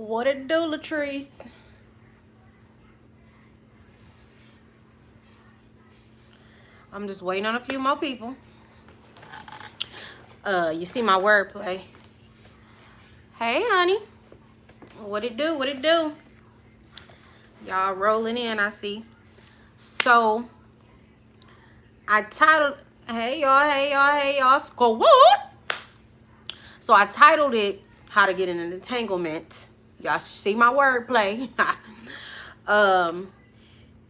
What it do, Latrice? I'm just waiting on a few more people. You see my wordplay. Hey, honey. What it do? What it do? Y'all rolling in, I see. So, I titled, hey y'all, hey y'all, hey y'all, squad. So I titled it, How to Get in an Entanglement. Y'all should see my wordplay.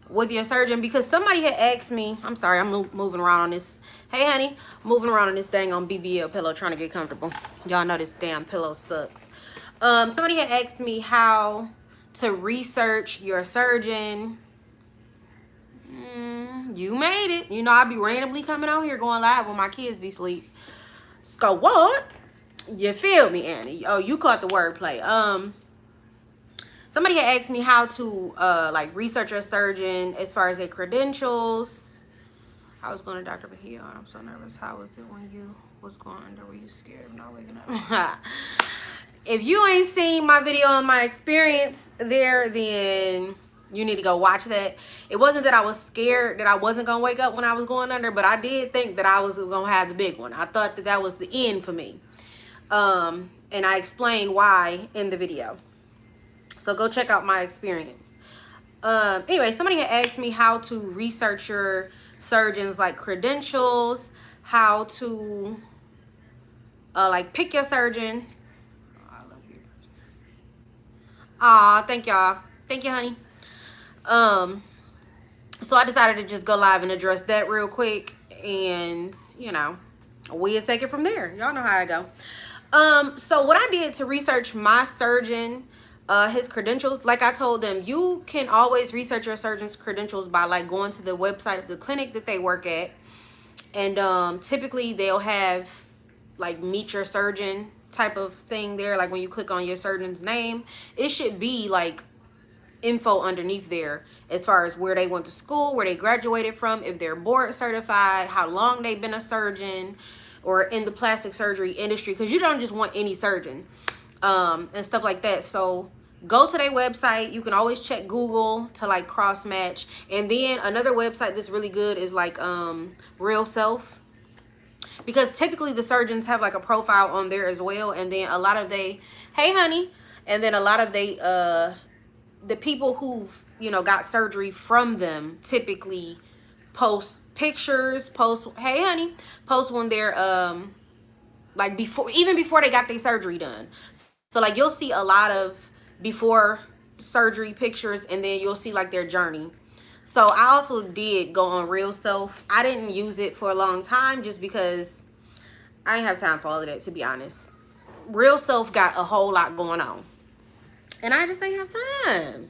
With your surgeon, because somebody had asked me, I'm sorry, I'm moving around on this. Hey, honey, moving around on this dang on BBL pillow trying to get comfortable. Y'all know this damn pillow sucks. Somebody had asked me how to research your surgeon. You made it. You know, I be randomly coming out here going live when my kids be asleep. So what? You feel me, Annie? Oh, you caught the wordplay. Somebody had asked me how to like research a surgeon as far as their credentials. I was going to Dr. Bahia. I'm so nervous. How was it when you was going under? Were you scared of not waking up? If you ain't seen my video on my experience there, then you need to go watch that. It wasn't that I was scared that I wasn't going to wake up when I was going under, but I did think that I was going to have the big one. I thought that that was the end for me. And I explained why in the video. So go check out my experience. Anyway, somebody had asked me how to research your surgeon's like credentials, how to like pick your surgeon. Oh, I love you. Aw, thank y'all. Thank you, honey. So I decided to just go live and address that real quick, and you know, we'll take it from there. Y'all know how I go. So what I did to research my surgeon, his credentials, like I told them, you can always research your surgeon's credentials by like going to the website of the clinic that they work at, and typically they'll have like meet your surgeon type of thing there. Like when you click on your surgeon's name, it should be like info underneath there as far as where they went to school, where they graduated from, if they're board certified, how long they've been a surgeon or in the plastic surgery industry, because you don't just want any surgeon and stuff like that. So go to their website. You can always check Google to like cross match. And then another website that's really good is like Real Self, because typically the surgeons have like a profile on there as well. And then a lot of hey honey, and then a lot of the people who've, you know, got surgery from them typically post pictures, hey honey, post when they're like even before they got their surgery done. So like you'll see a lot of before surgery pictures, and then you'll see like their journey. So I also did go on Real Self. I didn't use it for a long time just because I didn't have time for all of that, to be honest. Real Self got a whole lot going on, and I just ain't have time.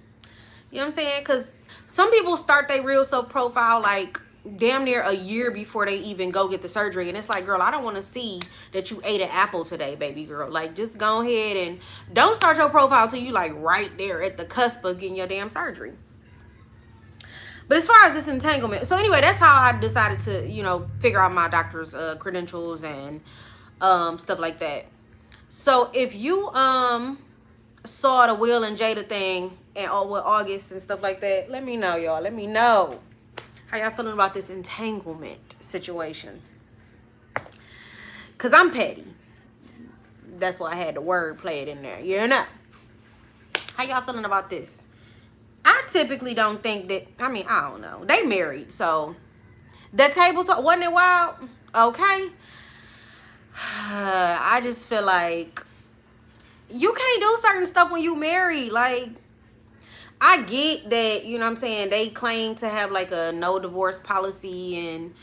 You know what I'm saying? Because some people start their Real Self profile like damn near a year before they even go get the surgery. And it's like, girl, I don't want to see that you ate an apple today, baby girl. Like, just go ahead and don't start your profile till you like right there at the cusp of getting your damn surgery. But as far as this entanglement, so anyway, that's how I decided to, you know, figure out my doctor's credentials and stuff like that. So if you saw the Will and Jada thing and with August and stuff like that, let me know, y'all. Let me know how y'all feeling about this entanglement situation, because I'm petty. That's why I had the word played in there, you know. How y'all feeling about this? I typically don't think that, I mean, I don't know, they married, so that table talk, wasn't it wild? Okay. I just feel like you can't do certain stuff when you married. Like, I get that, you know what I'm saying, they claim to have like a no divorce policy, and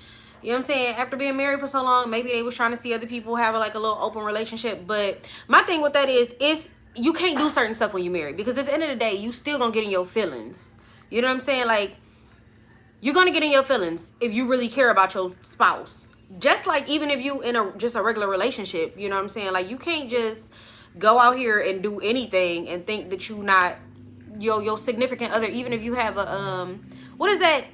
you know what I'm saying, after being married for so long, maybe they was trying to see other people have like a little open relationship. But my thing with that is you can't do certain stuff when you married, because at the end of the day, you still gonna get in your feelings. You know what I'm saying? Like, you're gonna get in your feelings if you really care about your spouse. Just like even if you in just a regular relationship, you know what I'm saying? Like, you can't just go out here and do anything and think that you not your significant other, even if you have a what is that,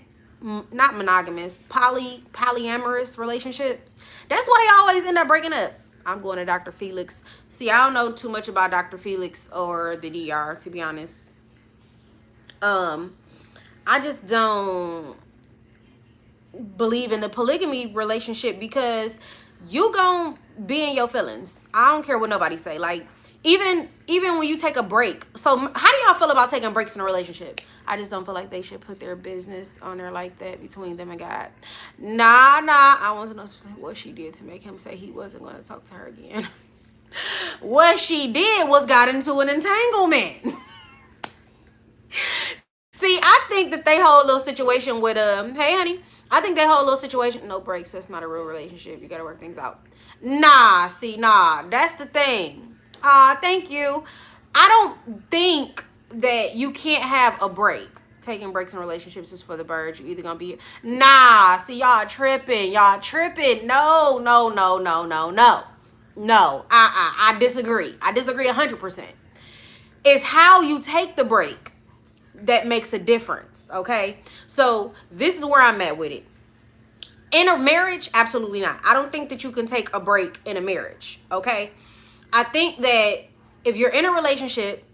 not monogamous, polyamorous relationship. That's why they always end up breaking up. I'm going to Dr. Felix. See, I don't know too much about Dr. Felix or the DR, to be honest. I just don't believe in the polygamy relationship because you gon' be in your feelings. I don't care what nobody say. Like, even when you take a break. So how do y'all feel about taking breaks in a relationship? I just don't feel like they should put their business on there like that between them and God. Nah. I want to know what she did to make him say he wasn't going to talk to her again. What she did was got into an entanglement. See, I think that they whole little situation with hey honey, I think that whole little situation, no breaks, that's not a real relationship. You gotta work things out. Nah, that's the thing. Thank you. I don't think that you can't have a break. Taking breaks in relationships is for the birds. You either gonna be see, y'all tripping. No. I disagree. I disagree 100%. It's how you take the break that makes a difference. Okay, so this is where I'm at with it. In a marriage, absolutely not. I don't think that you can take a break in a marriage. Okay, I think that if you're in a relationship,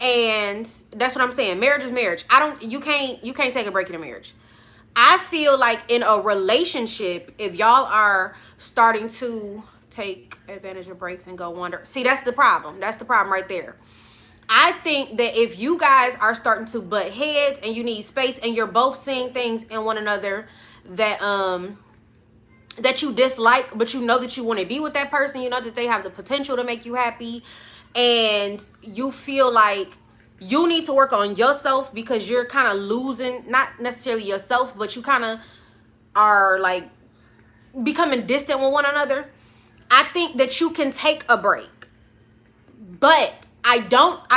and that's what I'm saying, marriage is marriage. You can't take a break in a marriage. I feel like in a relationship, if y'all are starting to take advantage of breaks and go wander, see, that's the problem. That's the problem right there. I think that if you guys are starting to butt heads and you need space and you're both seeing things in one another that that you dislike, but you know that you want to be with that person, you know that they have the potential to make you happy, and you feel like you need to work on yourself because you're kind of losing, not necessarily yourself, but you kind of are like becoming distant with one another. I think that you can take a break. But I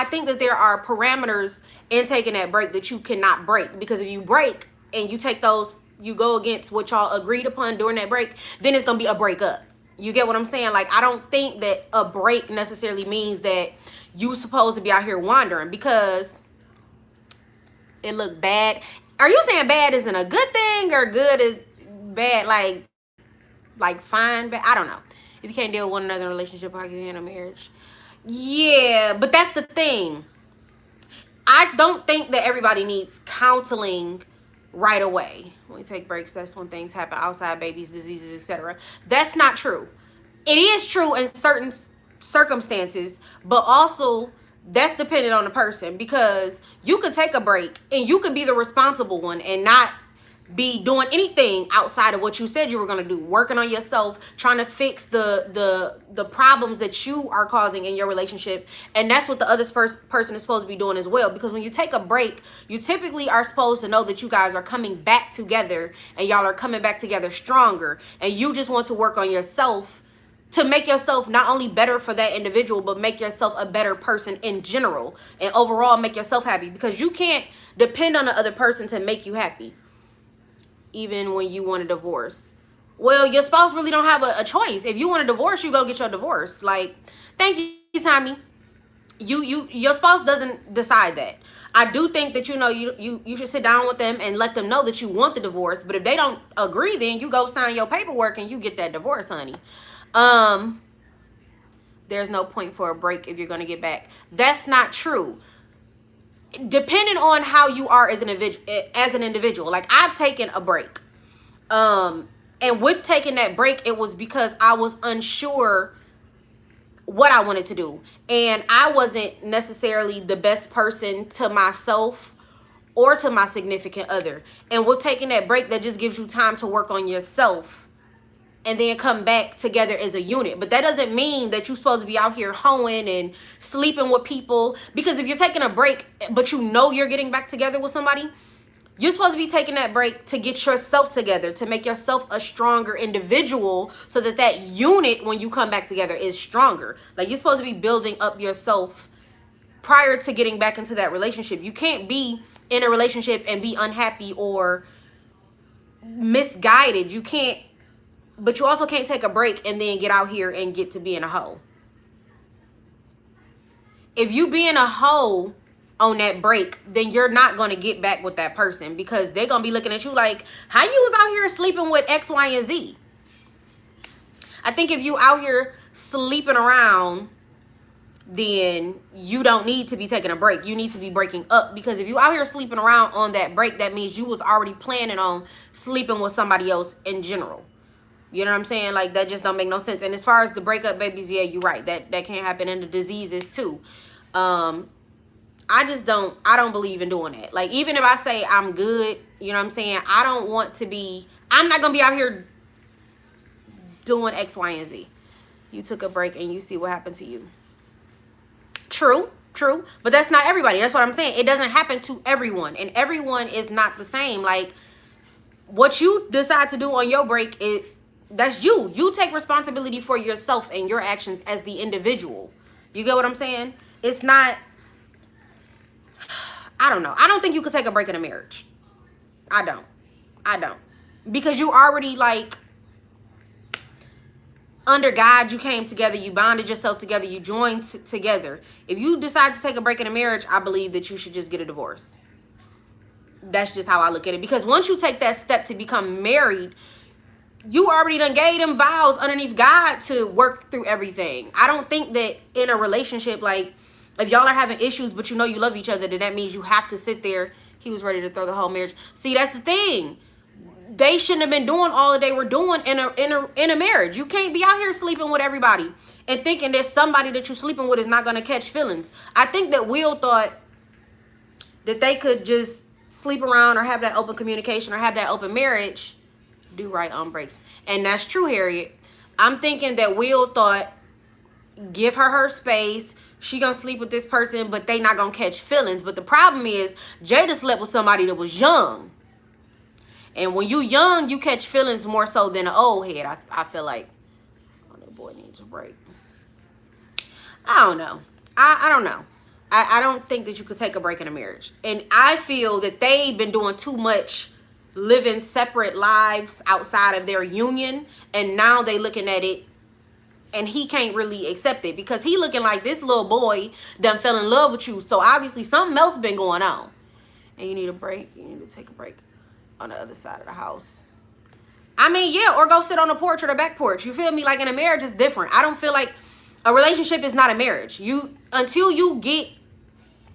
think that there are parameters in taking that break that you cannot break. Because if you break and you take those, you go against what y'all agreed upon during that break, then it's going to be a breakup. You get what I'm saying? Like, I don't think that a break necessarily means that you supposed to be out here wandering because it looked bad. Are you saying bad isn't a good thing or good is bad, like fine? But I don't know. If you can't deal with one another in a relationship, how can you handle marriage? Yeah, but that's the thing. I don't think that everybody needs counseling right away. When you take breaks, that's when things happen outside, babies, diseases, etc. That's not true. It is true in certain circumstances, but also that's dependent on the person, because you could take a break and you could be the responsible one and not be doing anything outside of what you said you were going to do, working on yourself, trying to fix the problems that you are causing in your relationship. And that's what the other person is supposed to be doing as well, because when you take a break, you typically are supposed to know that you guys are coming back together and y'all are coming back together stronger, and you just want to work on yourself to make yourself not only better for that individual, but make yourself a better person in general, and overall make yourself happy, because you can't depend on the other person to make you happy. Even when you want a divorce, well, your spouse really don't have a choice. If you want a divorce, you go get your divorce. Like, thank you, Tommy. Your spouse doesn't decide that. I do think that you should sit down with them and let them know that you want the divorce. But if they don't agree, then you go sign your paperwork and you get that divorce, honey. There's no point for a break if you're gonna get back. That's not true. Depending on how you are as an individual, like, I've taken a break, and with taking that break, it was because I was unsure what I wanted to do, and I wasn't necessarily the best person to myself or to my significant other. And with taking that break, that just gives you time to work on yourself and then come back together as a unit. But that doesn't mean that you're supposed to be out here hoeing and sleeping with people. Because if you're taking a break, but you know you're getting back together with somebody, you're supposed to be taking that break to get yourself together, to make yourself a stronger individual, so that that unit, when you come back together, is stronger. Like, you're supposed to be building up yourself prior to getting back into that relationship. You can't be in a relationship and be unhappy or misguided. You can't. But you also can't take a break and then get out here and get to being a hoe. If you being a hoe on that break, then you're not going to get back with that person, because they're going to be looking at you like, how you was out here sleeping with X, Y, and Z? I think if you out here sleeping around, then you don't need to be taking a break. You need to be breaking up, because if you out here sleeping around on that break, that means you was already planning on sleeping with somebody else in general. You know what I'm saying? Like, that just don't make no sense. And as far as the breakup babies, yeah, you're right. That can happen, in the diseases too. I don't believe in doing that. Like, even if I say I'm good, you know what I'm saying? I'm not going to be out here doing X, Y, and Z. You took a break and you see what happened to you. True. But that's not everybody. That's what I'm saying. It doesn't happen to everyone. And everyone is not the same. Like, what you decide to do on your break, that's you. You take responsibility for yourself and your actions as the individual. You get what I'm saying? It's not, I don't know. I don't think you could take a break in a marriage. I don't. Because you already, like, under God, you came together, you bonded yourself together, you joined together. If you decide to take a break in a marriage, I believe that you should just get a divorce. That's just how I look at it. Because once you take that step to become married, you already done gave them vows underneath God to work through everything. I don't think that in a relationship, like, if y'all are having issues but you know you love each other, then that means you have to sit there. He was ready to throw the whole marriage. See, that's the thing. They shouldn't have been doing all that they were doing in a marriage. You can't be out here sleeping with everybody and thinking that somebody that you're sleeping with is not going to catch feelings. I think that Will thought that they could just sleep around or have that open communication or have that open marriage, do right on breaks. And that's true, Harriet. I'm thinking that Will thought, give her space. She gonna sleep with this person, but they not gonna catch feelings. But the problem is, Jada slept with somebody that was young. And when you young, you catch feelings more so than an old head. I feel like, oh, that boy needs a break. I don't know. I don't know. I don't think that you could take a break in a marriage. And I feel that they've been doing too much living separate lives outside of their union. And now they looking at it and he can't really accept it, because he looking like this little boy done fell in love with you. So obviously something else been going on. And you need a break. You need to take a break on the other side of the house. I mean, yeah, or go sit on the porch or the back porch. You feel me? Like, in a marriage, it's different. I don't feel like a relationship is not a marriage. Until you get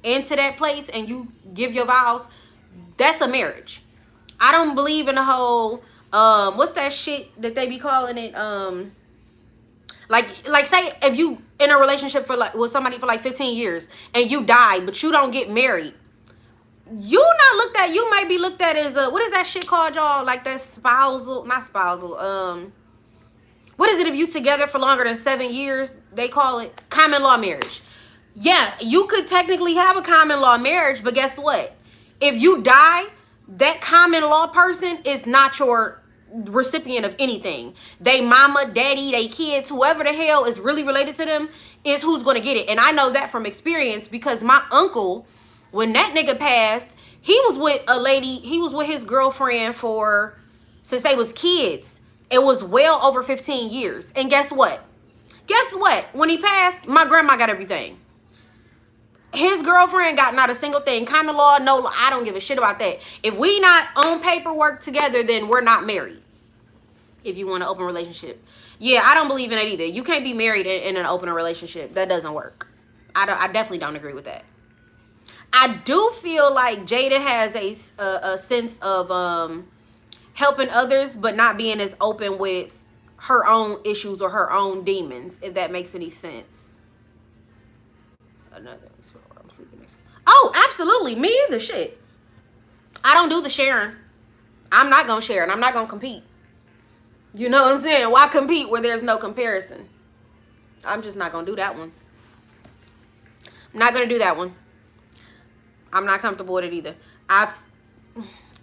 into that place and you give your vows, that's a marriage. I don't believe in the whole, what's that shit that they be calling it? Like say if you in a relationship with somebody for like 15 years and you die, but you don't get married, you might be looked at as what is that shit called, y'all? Like that not spousal. What is it if you together for longer than 7 years? They call it common law marriage. Yeah, you could technically have a common law marriage, but guess what? If you die, that common law person is not your recipient of anything. They mama, daddy, they kids, whoever the hell is really related to them is who's going to get it. And I know that from experience, because my uncle, when that nigga passed, he was with a lady, he was with his girlfriend since they was kids. It was well over 15 years. And guess what? When he passed, my grandma got everything. His girlfriend got not a single thing. Common law, no, I don't give a shit about that. If we not on paperwork together, then we're not married. If you want an open relationship. Yeah, I don't believe in it either. You can't be married in an open relationship. That doesn't work. I definitely don't agree with that. I do feel like Jada has a sense of helping others, but not being as open with her own issues or her own demons, if that makes any sense. Another spot where I'm sleeping next. Oh, absolutely. Me either. Shit. I don't do the sharing. I'm not gonna share, and I'm not gonna compete. You know what I'm saying? Why compete where there's no comparison? I'm just not gonna do that one. I'm not gonna do that one. I'm not comfortable with it either. I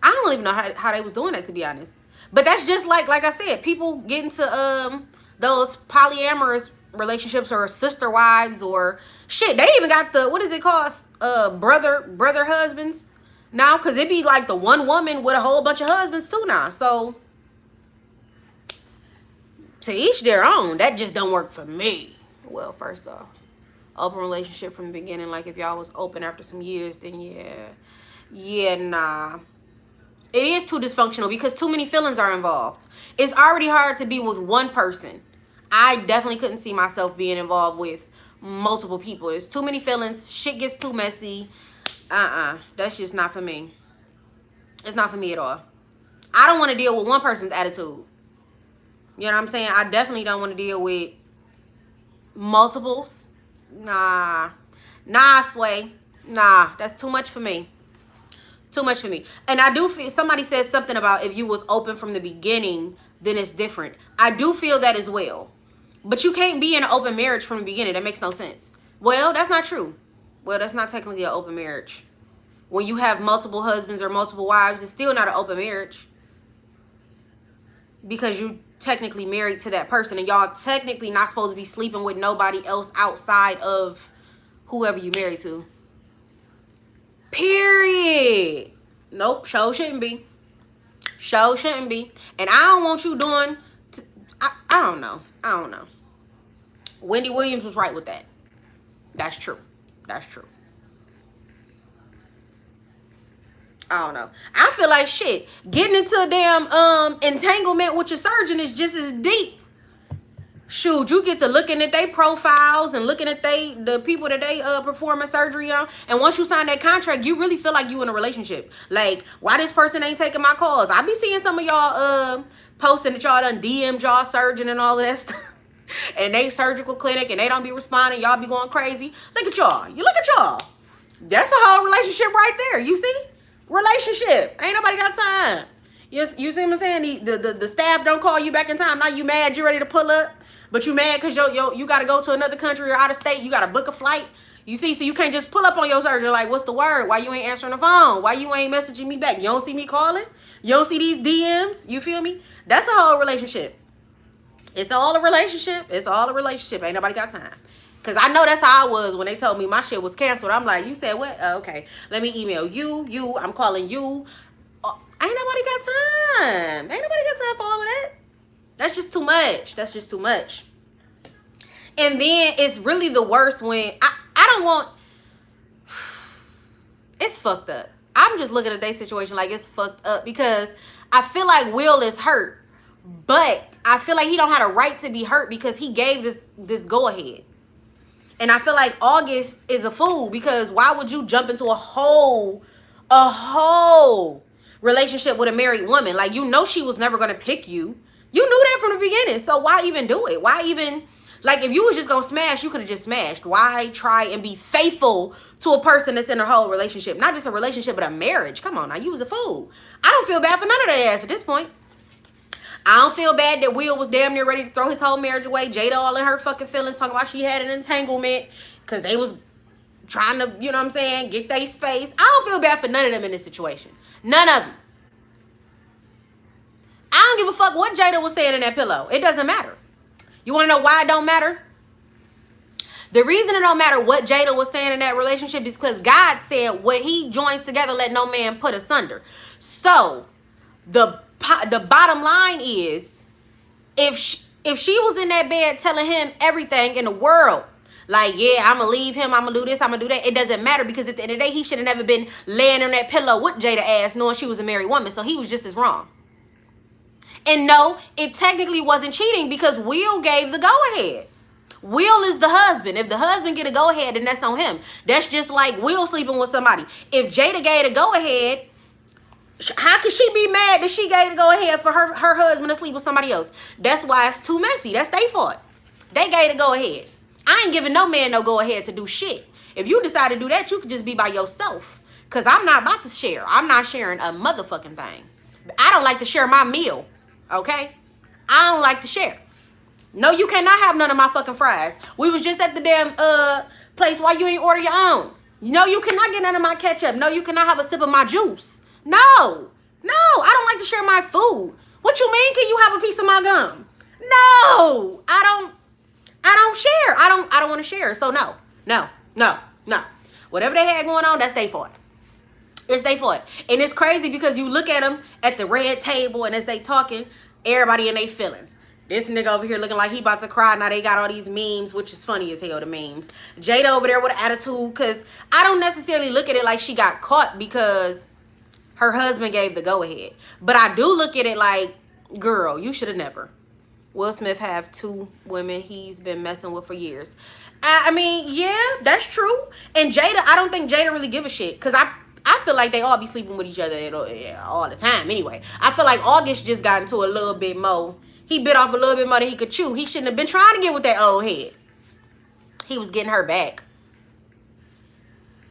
don't even know how they was doing that, to be honest. But that's just like I said, people get into those polyamorous relationships or sister wives or shit. They even got the, what is it called? Brother husbands now, because it be like the one woman with a whole bunch of husbands too now. So to each their own. That just don't work for me. Well, first off, open relationship from the beginning. Like if y'all was open after some years, then yeah, nah. It is too dysfunctional because too many feelings are involved. It's already hard to be with one person. I definitely couldn't see myself being involved with multiple people. It's too many feelings. Shit gets too messy. That's just not for me. It's not for me at all. I don't want to deal with one person's attitude. You know what I'm saying? I definitely don't want to deal with multiples. Nah. Nah, Sway. Nah, that's too much for me. Too much for me. And I do feel, somebody said something about if you was open from the beginning, then it's different. I do feel that as well. But you can't be in an open marriage from the beginning. That makes no sense. Well, that's not true. Well, that's not technically an open marriage. When you have multiple husbands or multiple wives, it's still not an open marriage. Because you technically married to that person. And y'all technically not supposed to be sleeping with nobody else outside of whoever you married to. Period. Nope. Show shouldn't be. Show shouldn't be. And I don't want you doing... I don't know. I don't know. Wendy Williams was right with that. That's true. That's true. I don't know. I feel like shit. Getting into a damn entanglement with your surgeon is just as deep. Shoot, you get to looking at their profiles and looking at the people that they performing surgery on. And once you sign that contract, you really feel like you in a relationship. Like, why this person ain't taking my calls? I be seeing some of y'all posting that y'all done DM'd y'all surgeon and all of that stuff. And they surgical clinic and they don't be responding. Y'all be going crazy. Look at y'all. You look at y'all. That's a whole relationship right there. You see? Relationship. Ain't nobody got time. You see what I'm saying? The staff don't call you back in time. Now you mad, you ready to pull up. But you mad because you got to go to another country or out of state. You got to book a flight. You see, so you can't just pull up on your surgeon like, what's the word? Why you ain't answering the phone? Why you ain't messaging me back? You don't see me calling? You don't see these DMs? You feel me? That's a whole relationship. It's all a relationship. It's all a relationship. Ain't nobody got time. Because I know that's how I was when they told me my shit was canceled. I'm like, you said what? Oh, okay. Let me email you. I'm calling you. Oh, ain't nobody got time. Ain't nobody got time for all of that. That's just too much. That's just too much. And then it's really the worst when I don't want... It's fucked up. I'm just looking at their situation like it's fucked up because I feel like Will is hurt. But I feel like he don't have a right to be hurt because he gave this go-ahead. And I feel like August is a fool because why would you jump into a whole relationship with a married woman? Like, you know she was never going to pick you. You knew that from the beginning. So why even do it? Why even... Like, if you was just going to smash, you could have just smashed. Why try and be faithful to a person that's in a whole relationship? Not just a relationship, but a marriage. Come on, now, you was a fool. I don't feel bad for none of their ass at this point. I don't feel bad that Will was damn near ready to throw his whole marriage away. Jada all in her fucking feelings talking about she had an entanglement because they was trying to, you know what I'm saying, get their space. I don't feel bad for none of them in this situation. None of them. I don't give a fuck what Jada was saying in that pillow. It doesn't matter. You want to know why it don't matter? The reason it don't matter what Jada was saying in that relationship is because God said what he joins together, let no man put asunder. So the bottom line is, if she was in that bed telling him everything in the world, like, yeah, I'm going to leave him, I'm going to do this, I'm going to do that, it doesn't matter because at the end of the day, he should have never been laying on that pillow with Jada ass knowing she was a married woman. So he was just as wrong. And no, it technically wasn't cheating because Will gave the go-ahead. Will is the husband. If the husband get a go-ahead, then that's on him. That's just like Will sleeping with somebody. If Jada gave a go-ahead, how could she be mad that she gave the go-ahead for her husband to sleep with somebody else? That's why it's too messy. That's their fault. They gave the go-ahead. I ain't giving no man no go-ahead to do shit. If you decide to do that, you could just be by yourself. Because I'm not about to share. I'm not sharing a motherfucking thing. I don't like to share my meal. Okay? I don't like to share. No, you cannot have none of my fucking fries. We was just at the damn place. Why you ain't order your own? No, you cannot get none of my ketchup. No, you cannot have a sip of my juice. No, I don't like to share my food. What you mean? Can you have a piece of my gum? No, I don't share. I don't want to share. So no. Whatever they had going on, that's their fault. It's their fault. And it's crazy because you look at them at the red table and as they talking, everybody in their feelings. This nigga over here looking like he about to cry. Now they got all these memes, which is funny as hell, the memes. Jada over there with an attitude because I don't necessarily look at it like she got caught because her husband gave the go-ahead. But I do look at it like, girl, you should have never. Will Smith have 2 women he's been messing with for years. I mean, yeah, that's true. And Jada, I don't think Jada really give a shit. Because I feel like they all be sleeping with each other all the time anyway. I feel like August just got into a little bit more. He bit off a little bit more than he could chew. He shouldn't have been trying to get with that old head. He was getting her back.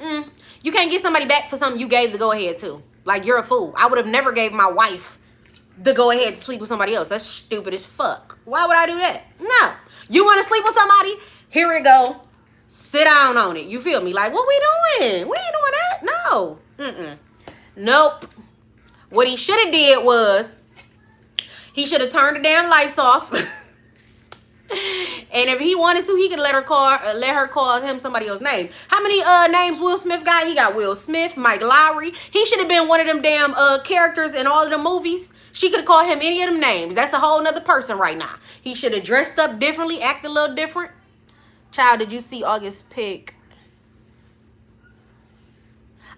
You can't get somebody back for something you gave the go-ahead to. Like, you're a fool. I would have never gave my wife the go-ahead to sleep with somebody else. That's stupid as fuck. Why would I do that? No. You want to sleep with somebody? Here it go. Sit down on it. You feel me? Like, what we doing? We ain't doing that. No. Nope. What he should have did was, he should have turned the damn lights off. And if he wanted to, he could let her call him somebody else's name. How many names Will Smith got? He got Will Smith, Mike Lowry. He should have been one of them damn characters in all of the movies. She could have called him any of them names. That's a whole nother person right now. He should have dressed up differently, acted a little different. Child, did you see August's pic?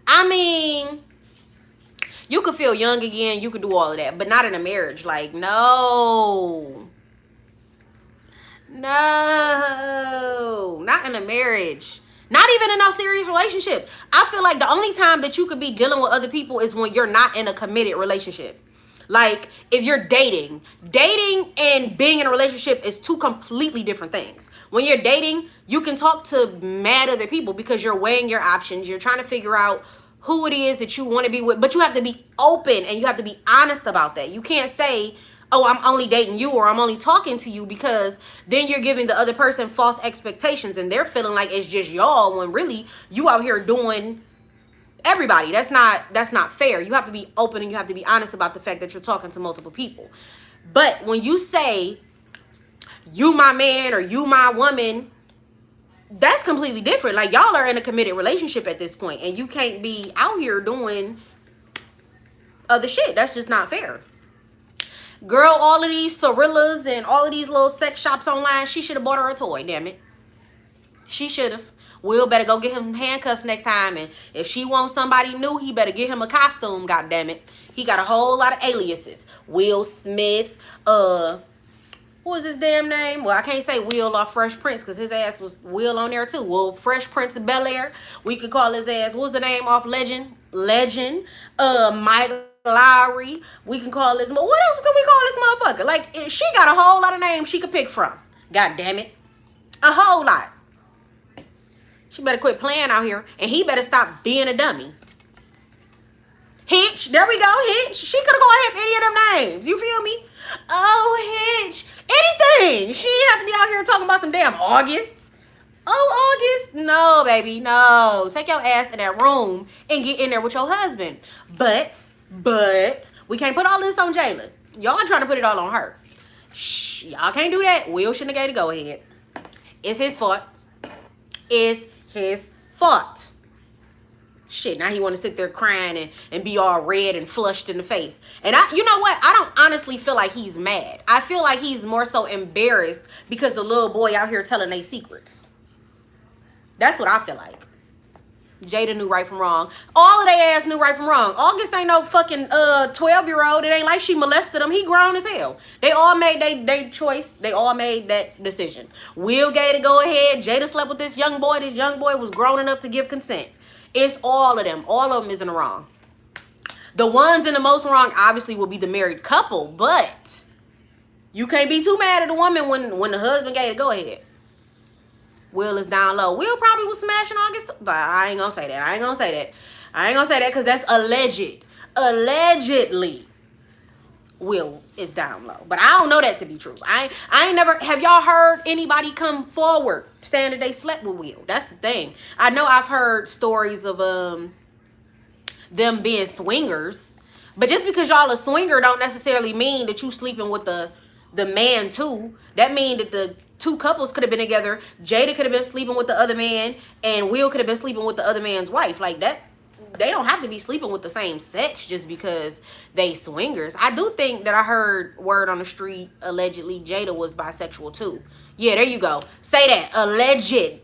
I mean, you could feel young again. You could do all of that, but not in a marriage. Like, no. No, not in a marriage. Not even in no serious relationship. I feel like the only time that you could be dealing with other people is when you're not in a committed relationship. Like, if you're dating and being in a relationship is 2 completely different things. When you're dating, you can talk to mad other people because you're weighing your options. You're trying to figure out who it is that you want to be with, but you have to be open and you have to be honest about that. You can't say, oh, I'm only dating you or I'm only talking to you, because then you're giving the other person false expectations and they're feeling like it's just y'all when really you out here doing everybody. That's not fair. You have to be open and you have to be honest about the fact that you're talking to multiple people. But when you say you my man or you my woman, that's completely different. Like, y'all are in a committed relationship at this point and you can't be out here doing other shit. That's just not fair. Girl, all of these Cirillas and all of these little sex shops online, she should have bought her a toy, damn it. She should have. Will better go get him handcuffs next time. And if she wants somebody new, he better get him a costume, goddammit. He got a whole lot of aliases. Will Smith, what was his damn name? Well, I can't say Will or Fresh Prince because his ass was Will on there too. Well, Fresh Prince of Bel-Air. We could call his ass, what was the name off Legend? Mike Lowry. We can call this. What else can we call this motherfucker? Like, she got a whole lot of names she could pick from. God damn it. A whole lot. She better quit playing out here. And he better stop being a dummy. Hitch. There we go. Hitch. She could have called him any of them names. You feel me? Oh, Hitch. Anything. She ain't have to be out here talking about some damn August. Oh, August. No, baby. No. Take your ass in that room and get in there with your husband. But we can't put all this on Jalen. Y'all trying to put it all on her. Shh, y'all can't do that. Will shouldn't have gave the go ahead. It's his fault. It's his fault. Shit, now he want to sit there crying and be all red and flushed in the face. And you know what? I don't honestly feel like he's mad. I feel like he's more so embarrassed because the little boy out here telling their secrets. That's what I feel like. Jada knew right from wrong. All of they ass knew right from wrong. August ain't no fucking 12-year-old. It ain't like she molested him. He grown as hell. They all made their choice. They all made that decision. Will gave to go ahead. Jada slept with this young boy. This young boy was grown enough to give consent. It's all of them. All of them is in the wrong. The ones in the most wrong obviously will be the married couple, but you can't be too mad at the woman when the husband gave to go ahead. Will is down low. Will probably was smashing August, but I ain't gonna say that. I ain't gonna say that because that's alleged. Allegedly, Will is down low, but I don't know that to be true. I ain't never. Have y'all heard anybody come forward saying that they slept with Will? That's the thing. I know I've heard stories of them being swingers, but just because y'all a swinger don't necessarily mean that you sleeping with the man too. That mean that the 2 couples could have been together. Jada could have been sleeping with the other man, and Will could have been sleeping with the other man's wife. Like that, they don't have to be sleeping with the same sex just because they swingers. I do think that I heard word on the street, allegedly, Jada was bisexual too. Yeah, there you go. Say that. Alleged.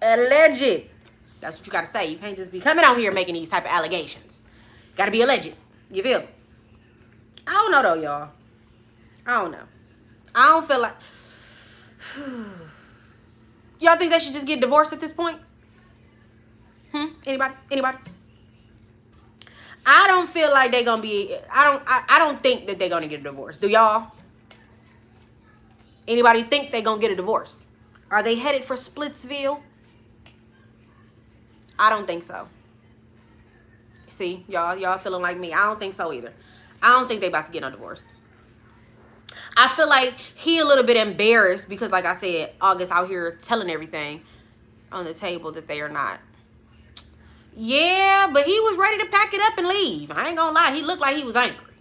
Alleged. That's what you gotta say. You can't just be coming out here making these type of allegations. Gotta be alleged. You feel me? I don't know though, y'all. I don't know. I don't feel like... Y'all think they should just get divorced at this point? Anybody? Anybody? I don't feel like they're gonna be... I don't think that they're gonna get a divorce. Do y'all? Anybody think they're gonna get a divorce? Are they headed for Splitsville? I don't think so. See, y'all feeling like me. I don't think so either. I don't think they about to get a divorce. I feel like he a little bit embarrassed because, like I said, August out here telling everything on the table that they are not. Yeah, but he was ready to pack it up and leave. I ain't gonna lie. He looked like he was angry.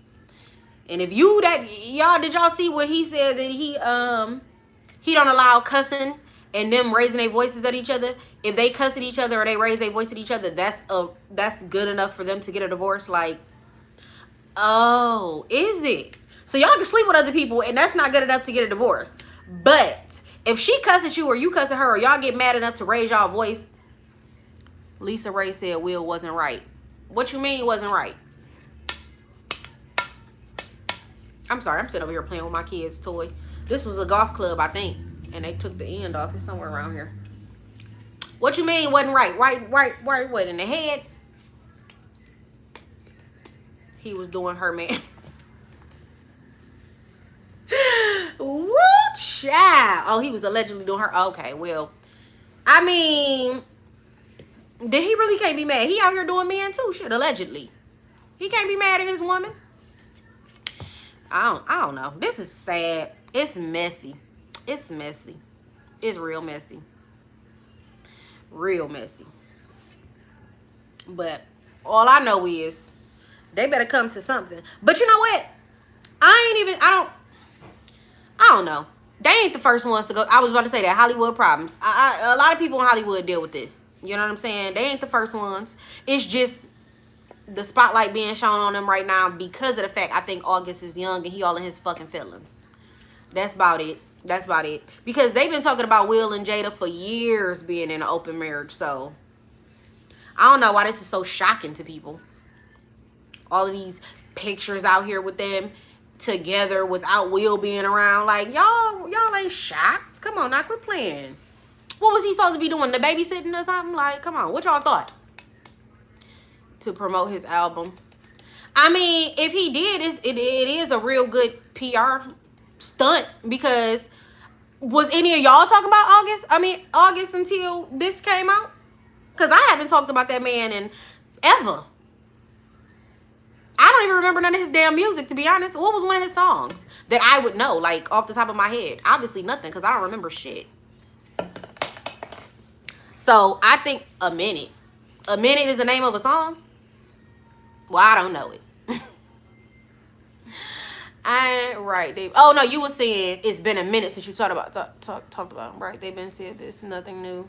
And if you did y'all see what he said, that he don't allow cussing and them raising their voices at each other? If they cuss at each other or they raise their voice at each other, that's good enough for them to get a divorce. Like, oh, is it? So y'all can sleep with other people and that's not good enough to get a divorce. But if she cuss at you or you cuss at her or y'all get mad enough to raise y'all voice, Lisa Ray said Will wasn't right. What you mean wasn't right? I'm sorry, I'm sitting over here playing with my kids' toy. This was a golf club, I think. And they took the end off. It's somewhere around here. What you mean wasn't right? Right, what, in the head? He was doing her man. Woo, child. Oh, he was allegedly doing her. Okay, well, I mean, then he really can't be mad. He out here doing men too, shit, allegedly. He can't be mad at his woman. I don't know. This is sad. It's messy. It's messy. It's real messy. Real messy. But all I know is they better come to something. But you know what? I don't know. They ain't the first ones to go. I was about to say that. Hollywood problems. A lot of people in Hollywood deal with this. You know what I'm saying? They ain't the first ones. It's just the spotlight being shown on them right now because of the fact I think August is young and he all in his fucking feelings. That's about it. That's about it. Because they've been talking about Will and Jada for years being in an open marriage. So I don't know why this is so shocking to people. All of these pictures out here with them together without Will being around. Like, y'all ain't shocked. Come on, now quit playing. What was he supposed to be doing? The babysitting or something? Like, come on. What y'all thought? To promote his album. I mean, if he did, it is a real good PR stunt. Because was any of y'all talking about August? I mean, August until this came out? Because I haven't talked about that man in ever. I don't even remember none of his damn music, to be honest. What was one of his songs that I would know, like, off the top of my head? Obviously nothing, because I don't remember shit. So, I think A Minute. A Minute is the name of a song? Well, I don't know it. I ain't right, Dave. Oh, no, you were saying it's been a minute since you talked about him, right? They've been saying this, nothing new.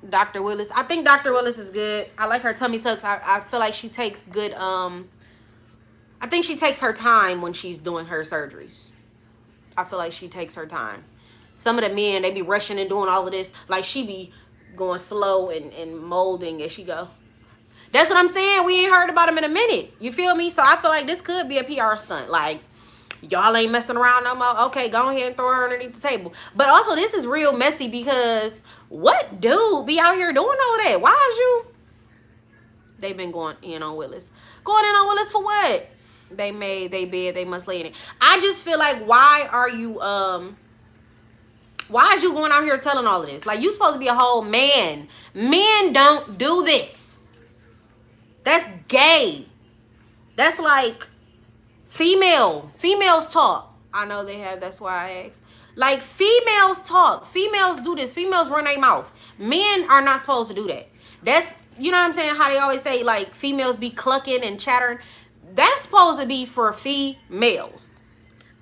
Dr. Willis. I think Dr. Willis is good. I like her tummy tucks. I feel like she takes good, I think she takes her time when she's doing her surgeries. I feel like she takes her time. Some of the men, they be rushing and doing all of this. Like, she be going slow and molding as she go. That's what I'm saying. We ain't heard about him in a minute. You feel me? So I feel like this could be a PR stunt. Like, y'all ain't messing around no more. Okay, go ahead and throw her underneath the table. But also, this is real messy because what dude be out here doing all that? Why is you? They've been going in on Willis. Going in on Willis for what? They made they bed. They must lay in it. I just feel like, why are you, why is you going out here telling all of this? Like, you supposed to be a whole man. Men don't do this. That's gay. That's like females talk. I know they have, that's why I asked. Like, females talk. Females do this. Females run their mouth. Men are not supposed to do that. That's, you know what I'm saying? How they always say, like, females be clucking and chattering. That's supposed to be for females.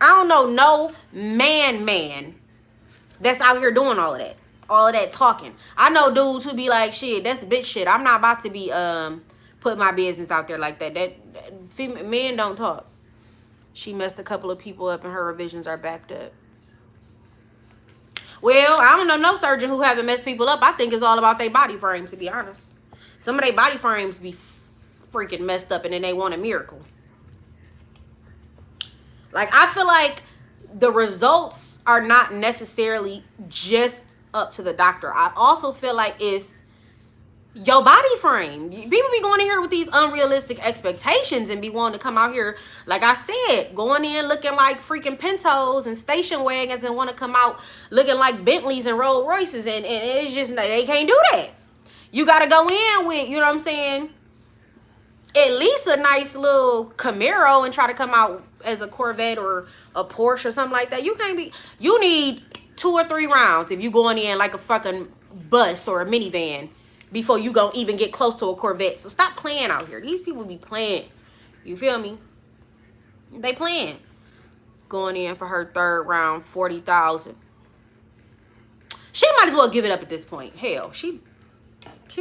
I don't know no man that's out here doing all of that. All of that talking. I know dudes who be like, shit, that's bitch shit. I'm not about to be, put my business out there like that. Men don't talk. She messed a couple of people up and her revisions are backed up. Well, I don't know no surgeon who haven't messed people up. I think it's all about their body frames, to be honest. Some of their body frames be freaking messed up and then they want a miracle. Like, I feel like the results are not necessarily just up to the doctor. I also feel like it's your body frame. People be going in here with these unrealistic expectations and be wanting to come out here, like I said, going in looking like freaking Pintos and station wagons and want to come out looking like Bentleys and Rolls Royces, and it's just, they can't do that. You got to go in with, you know what I'm saying, at least a nice little Camaro and try to come out as a Corvette or a Porsche or something like that. You can't be, you need 2 or 3 rounds if you going in like a fucking bus or a minivan before you gonna even get close to a Corvette. So stop playing out here. These people be playing. You feel me? They playing. Going in for her 3rd round, 40,000. She might as well give it up at this point. Hell, she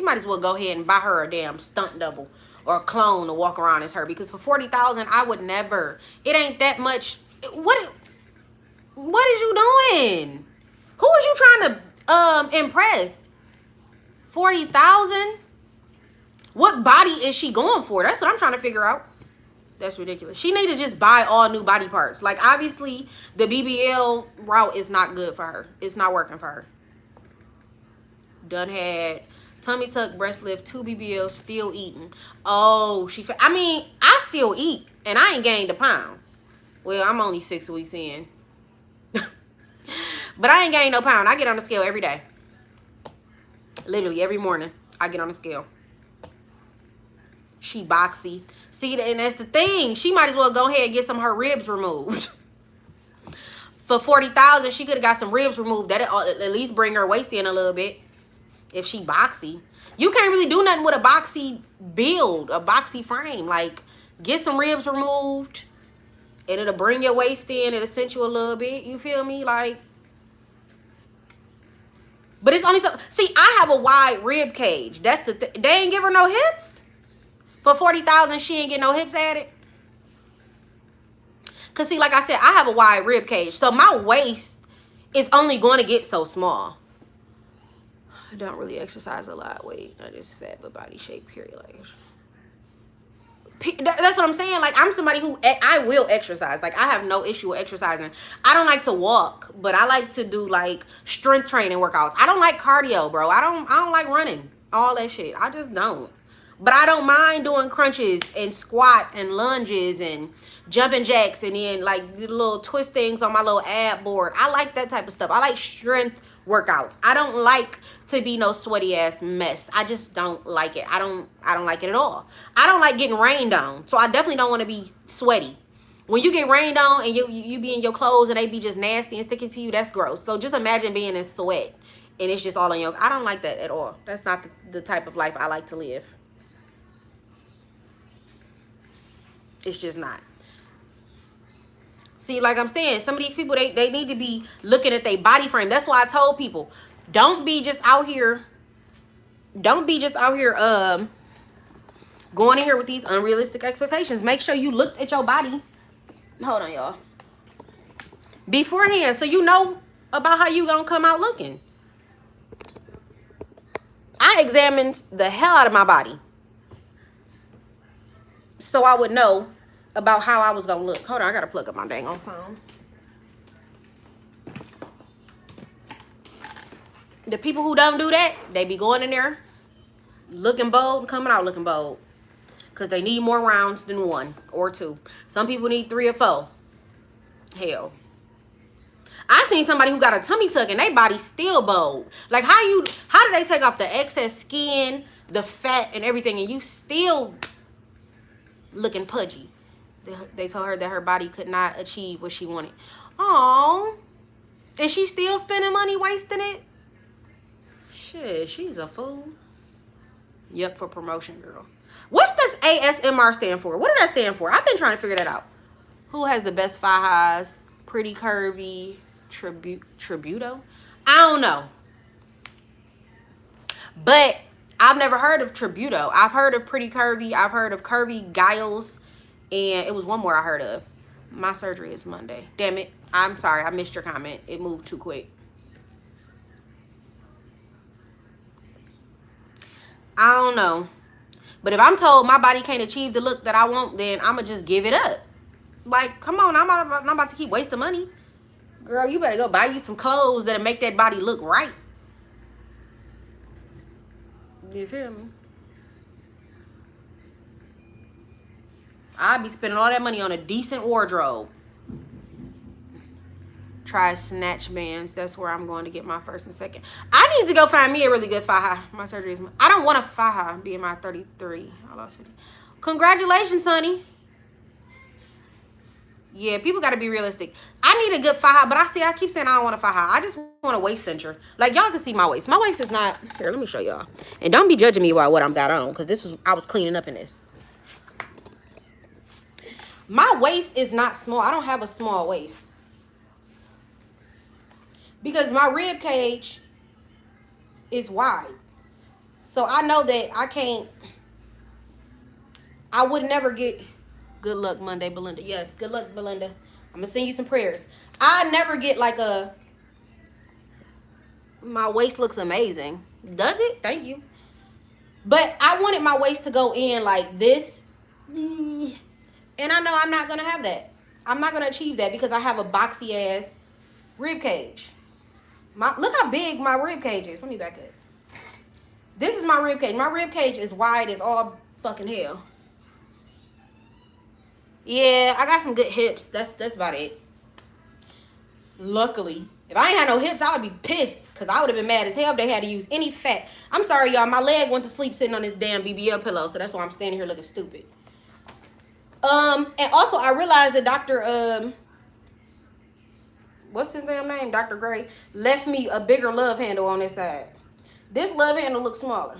might as well go ahead and buy her a damn stunt double or a clone to walk around as her, because for 40,000, I would never. It ain't that much. What is you doing? Who is you trying to impress? 40,000? What body is she going for? That's what I'm trying to figure out. That's ridiculous. She need to just buy all new body parts. Like, obviously, the BBL route is not good for her. It's not working for her. Done had tummy tuck, breast lift, 2 BBLs, still eating. Oh, I mean, I still eat, and I ain't gained a pound. Well, I'm only 6 weeks in. But I ain't gained no pound. I get on the scale every day. Literally, every morning, I get on the scale. She boxy. See, and that's the thing. She might as well go ahead and get some of her ribs removed. For 40,000, she could have got some ribs removed. That'd at least bring her waist in a little bit. If she boxy. You can't really do nothing with a boxy build, a boxy frame. Like, get some ribs removed, and it'll bring your waist in. It'll cinch you a little bit. You feel me? Like, but it's only so. See, I have a wide rib cage. That's the thing. They ain't give her no hips. For 40,000, she ain't get no hips added. Cause see, like I said, I have a wide rib cage, so my waist is only going to get so small. I don't really exercise a lot. Wait, not just fat, but body shape, period. Like, that's what I'm saying. Like, I'm somebody who, I will exercise. Like, I have no issue with exercising. I don't like to walk, but I like to do, like, strength training workouts. I don't like cardio, bro. I don't like running. All that shit. I just don't. But I don't mind doing crunches and squats and lunges and jumping jacks and then, like, the little twist things on my little ab board. I like that type of stuff. I like strength workouts. I don't like to be no sweaty ass mess. I just don't like it. I don't like it at all. I don't like getting rained on. So I definitely don't want to be sweaty. When you get rained on and you be in your clothes and they be just nasty and sticking to you, that's gross. So just imagine being in sweat and it's just all on your. I don't like that at all. That's not the type of life I like to live. It's just not. See, like I'm saying, some of these people, they need to be looking at their body frame. That's why I told people, don't be just out here going in here with these unrealistic expectations. Make sure you looked at your body. Hold on, y'all. Beforehand, so you know about how you gonna come out looking. I examined the hell out of my body, so I would know about how I was gonna look. Hold on, I gotta plug up my dang on phone. The people who don't do that, they be going in there looking bold, coming out looking bold, because they need more rounds than 1 or 2. Some people need 3 or 4. Hell, I seen somebody who got a tummy tuck and they body still bold. Like, how do they take off the excess skin, the fat and everything, and you still looking pudgy? They told her that her body could not achieve what she wanted. Oh, is she still spending money wasting it? Shit, she's a fool. Yep, for promotion, girl. What's this ASMR stand for? What did that stand for? I've been trying to figure that out. Who has the best thigh highs? Pretty curvy, tributo? I don't know. But I've never heard of tributo. I've heard of pretty curvy. I've heard of curvy guiles. And it was one more I heard of. My surgery is Monday. Damn it. I'm sorry. I missed your comment. It moved too quick. I don't know. But if I'm told my body can't achieve the look that I want, then I'm going to just give it up. Like, come on. I'm not about to keep wasting money. Girl, you better go buy you some clothes that'll make that body look right. You feel me? I'd be spending all that money on a decent wardrobe. Try snatch bands. That's where I'm going to get my first and second. I need to go find me a really good faja. My surgery is... I don't want a faja being my 33. I lost 50. Congratulations, honey. Yeah, people got to be realistic. I need a good faja, but I keep saying I don't want a faja. I just want a waist cincher. Like, y'all can see my waist. My waist is not... Here, let me show y'all. And don't be judging me about what I'm got on, because I was cleaning up in this. My waist is not small. I don't have a small waist. Because my rib cage is wide. So I know that I would never get... Good luck, Monday, Belinda. Yes, good luck, Belinda. I'm going to send you some prayers. I never get like my waist looks amazing. Does it? Thank you. But I wanted my waist to go in like this. And I know I'm not going to have that. I'm not going to achieve that because I have a boxy ass rib cage. Look how big my rib cage is. Let me back up. This is my rib cage. My rib cage is wide as all fucking hell. Yeah, I got some good hips. That's about it. Luckily. If I ain't had no hips, I would be pissed. Because I would have been mad as hell if they had to use any fat. I'm sorry, y'all. My leg went to sleep sitting on this damn BBL pillow. So that's why I'm standing here looking stupid. And also, I realized that Dr. What's his damn name? Dr. Gray left me a bigger love handle on this side. This love handle looks smaller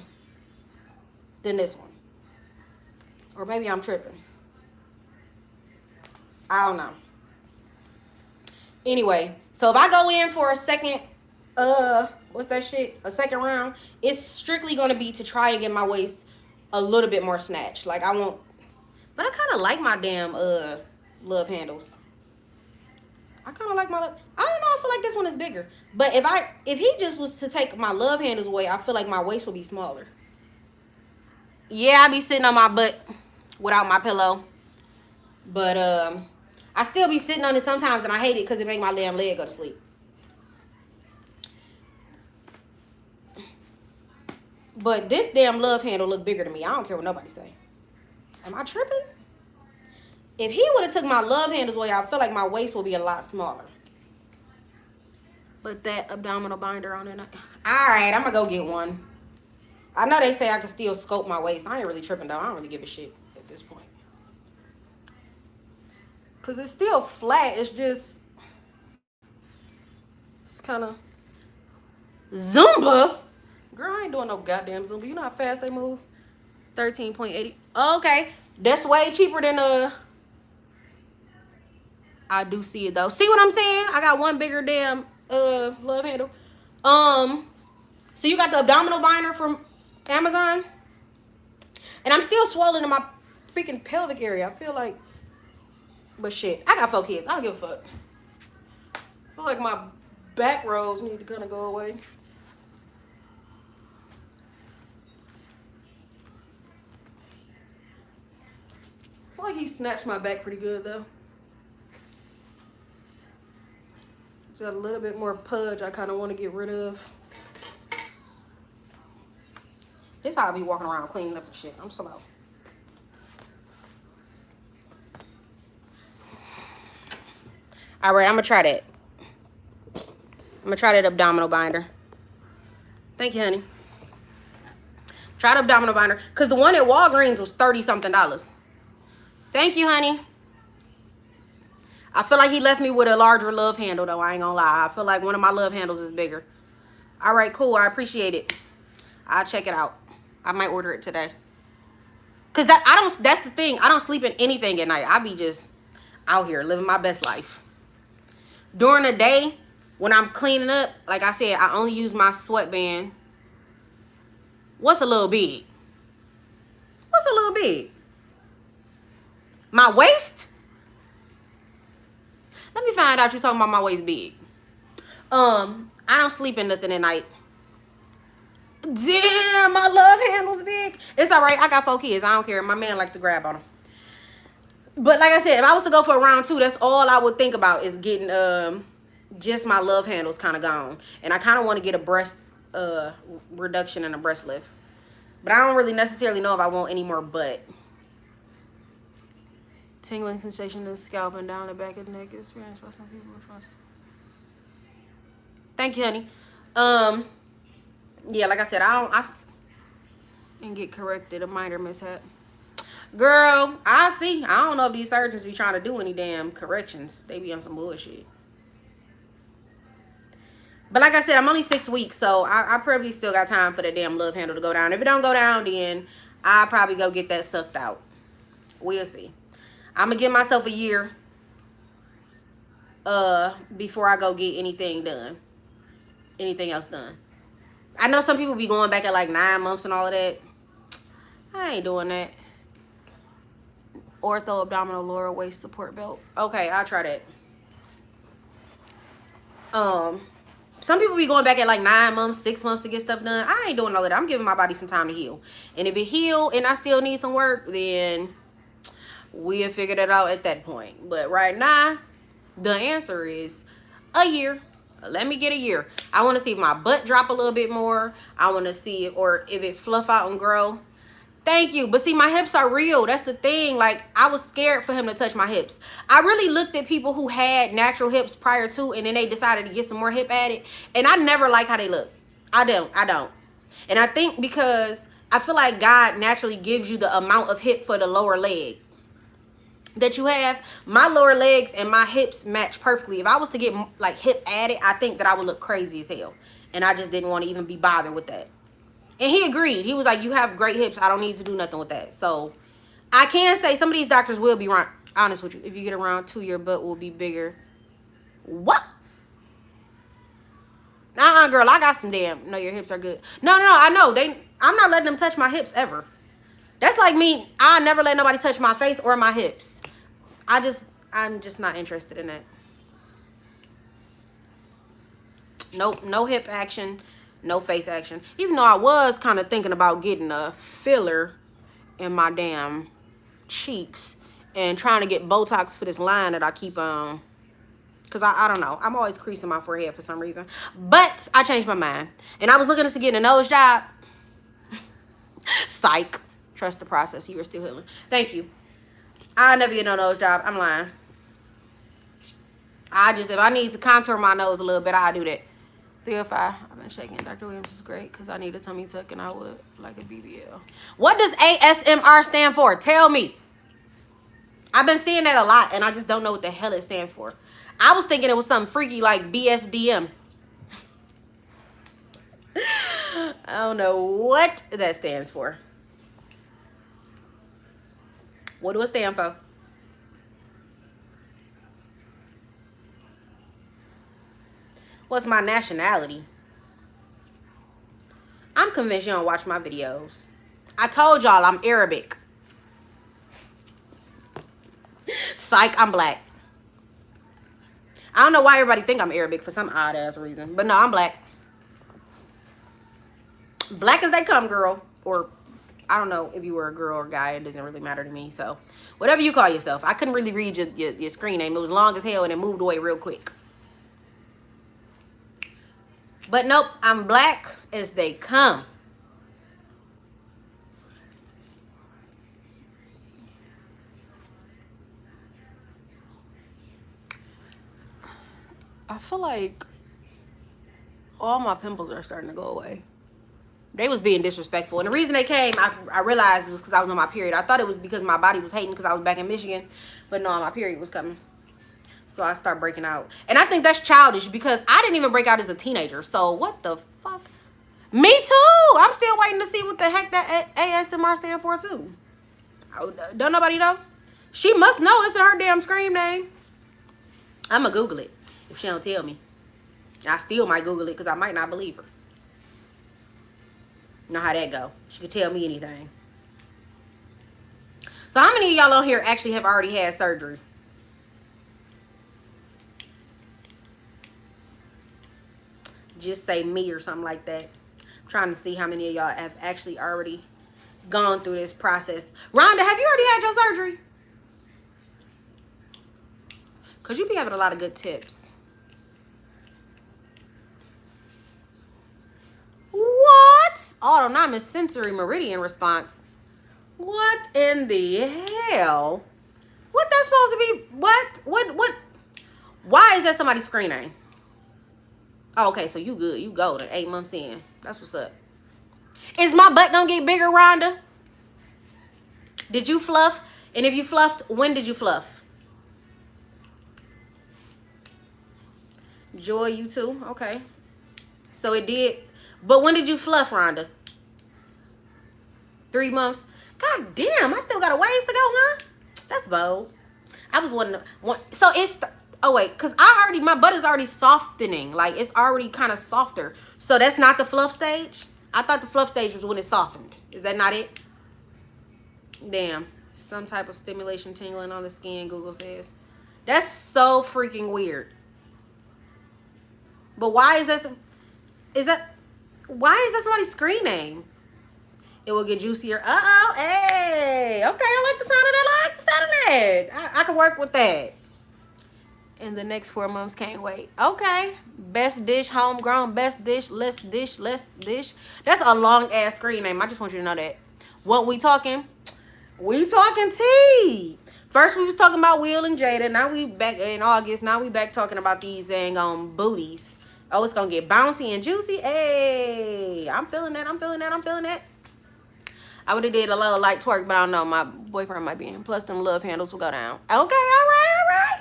than this one. Or maybe I'm tripping. I don't know. Anyway, so if I go in for a second, what's that shit? A second round, it's strictly going to be to try and get my waist a little bit more snatched. Like I won't, but I kind of like my damn, love handles. I kind of like I don't know, I feel like this one is bigger. But if he just was to take my love handles away, I feel like my waist would be smaller. Yeah, I be sitting on my butt without my pillow. But, I still be sitting on it sometimes, and I hate it because it make my damn leg go to sleep. But this damn love handle look bigger to me. I don't care what nobody say. Am I tripping? If he would have took my love handles away, I feel like my waist will be a lot smaller. But that abdominal binder on it. All right, I'm going to go get one. I know they say I can still scope my waist. I ain't really tripping, though. I don't really give a shit at this point. Because it's still flat. It's just... It's kind of... Zumba? Girl, I ain't doing no goddamn Zumba. You know how fast they move? 13.80. Okay. That's way cheaper than... I do see it, though. See what I'm saying? I got one bigger damn love handle. So you got the abdominal binder from Amazon? And I'm still swollen in my freaking pelvic area. I feel like... But shit, I got 4 kids. I don't give a fuck. I feel like my back rows need to kind of go away. I feel like he snatched my back pretty good, though. It's got a little bit more pudge I kind of want to get rid of. This is how I be walking around cleaning up and shit. I'm slow. All right, I'm going to try that. I'm going to try that abdominal binder. Thank you, honey. Try the abdominal binder. Because the one at Walgreens was $30-something. Thank you, honey. I feel like he left me with a larger love handle, though. I ain't going to lie. I feel like one of my love handles is bigger. All right, cool. I appreciate it. I'll check it out. I might order it today. Because that's the thing. I don't sleep in anything at night. I be just out here living my best life. During the day, when I'm cleaning up, like I said, I only use my sweatband. What's a little big? What's a little big? My waist? Let me find out you're talking about my waist big. I don't sleep in nothing at night. Damn, my love handle's big. It's all right. I got 4 kids. I don't care. My man likes to grab on them. But like I said, if I was to go for a round 2, that's all I would think about is getting just my love handle's kind of gone. And I kind of want to get a breast reduction and a breast lift. But I don't really necessarily know if I want any more butt. Tingling sensation in the scalp and down the back of the neck is experienced by some people. Thank you, honey. Yeah, like I said, I and get corrected, a minor mishap. Girl, I see. I don't know if these surgeons be trying to do any damn corrections. They be on some bullshit. But like I said, I'm only 6 weeks, so I probably still got time for the damn love handle to go down. If it don't go down, then I'll probably go get that sucked out. We'll see. I'm gonna give myself a year before I go get anything done. Anything else done. I know some people be going back at like 9 months and all of that. I ain't doing that. Ortho abdominal lower waist support belt. Okay, I'll try that. Some people be going back at like 9 months, 6 months to get stuff done. I ain't doing all of that. I'm giving my body some time to heal. And if it heal and I still need some work, then we'll figure that out at that point. But right now, the answer is a year. Let me get a year. I want to see if my butt drop a little bit more. I want to see if, or if it fluff out and grow. Thank you. But see, my hips are real. That's the thing. Like, I was scared for him to touch my hips. I really looked at people who had natural hips prior to, and then they decided to get some more hip added. And I never like how they look. I don't. And I think because I feel like God naturally gives you the amount of hip for the lower leg that you have. My lower legs and my hips match perfectly. If I was to get like hip added, I think that I would look crazy as hell. And I just didn't want to even be bothered with that. And he agreed. He was like, you have great hips. I don't need to do nothing with that. So I can say some of these doctors will be honest with you. If you get around 2, your butt will be bigger. What? Nah, girl, I got some damn. No, your hips are good. No, I know. I'm not letting them touch my hips ever. That's like me. I never let nobody touch my face or my hips. I'm just not interested in that. Nope, no hip action, no face action. Even though I was kind of thinking about getting a filler in my damn cheeks and trying to get Botox for this line that I keep on. Because I don't know. I'm always creasing my forehead for some reason. But I changed my mind. And I was looking into getting a nose job. Psych. Trust the process. You are still healing. Thank you. I'll never get no nose job. I'm lying. If I need to contour my nose a little bit, I'll do that. 305. I've been shaking. Dr. Williams is great because I need a tummy tuck and I would like a BBL. What does ASMR stand for? Tell me. I've been seeing that a lot and I just don't know what the hell it stands for. I was thinking it was something freaky like BSDM. I don't know what that stands for. What do it stand for? What's my nationality? I'm convinced you don't watch my videos. I told y'all I'm Arabic. Psych, I'm black. I don't know why everybody think I'm Arabic for some odd ass reason. But no, I'm black. Black as they come, girl. Or I don't know if you were a girl or a guy. It doesn't really matter to me. So whatever you call yourself. I couldn't really read your screen name. It was long as hell and it moved away real quick. But nope, I'm black as they come. I feel like all my pimples are starting to go away. They was being disrespectful. And the reason they came, I realized it was because I was on my period. I thought it was because my body was hating because I was back in Michigan. But no, my period was coming. So I start breaking out. And I think that's childish because I didn't even break out as a teenager. So what the fuck? Me too. I'm still waiting to see what the heck that ASMR stand for too. Don't nobody know? She must know. It's her damn scream name. I'm going to Google it if she don't tell me. I still might Google it because I might not believe her. Know how that go. She could tell me anything. So how many of y'all on here actually have already had surgery? Just say me or something like that. I'm trying to see how many of y'all have actually already gone through this process. Rhonda, have you already had your surgery? Because you be having a lot of good tips. autonomous sensory meridian response. What in the hell? What that's supposed to be? What? Why is that somebody's screen name? Oh, okay, so you good. You golden. 8 months in. That's what's up. Is my butt gonna get bigger, Rhonda? Did you fluff? And if you fluffed, when did you fluff? Joy, you too? Okay. So it did. But when did you fluff, Rhonda? 3 months? God damn, I still got a ways to go, huh? That's bold. I was wondering. So it's... Oh, wait. Because my butt is already softening. Like, it's already kind of softer. So that's not the fluff stage? I thought the fluff stage was when it softened. Is that not it? Damn. Some type of stimulation tingling on the skin, Google says. That's so freaking weird. But why is that... Why is that somebody's screen name? It will get juicier. Uh-oh. Hey. Okay, I like the sound of that. I like the sound of that. I can work with that. And the next 4 months, can't wait. Okay. Best dish, homegrown. Best dish, less dish, less dish. That's a long-ass screen name. I just want you to know that. What we talking? We talking tea. First, we was talking about Will and Jada. Now we back in August. Now we back talking about these dang booties. Oh, it's going to get bouncy and juicy. Hey. I'm feeling that. I'm feeling that. I'm feeling that. I would have did a little light twerk, but I don't know. My boyfriend might be in. Plus, them love handles will go down. Okay, all right.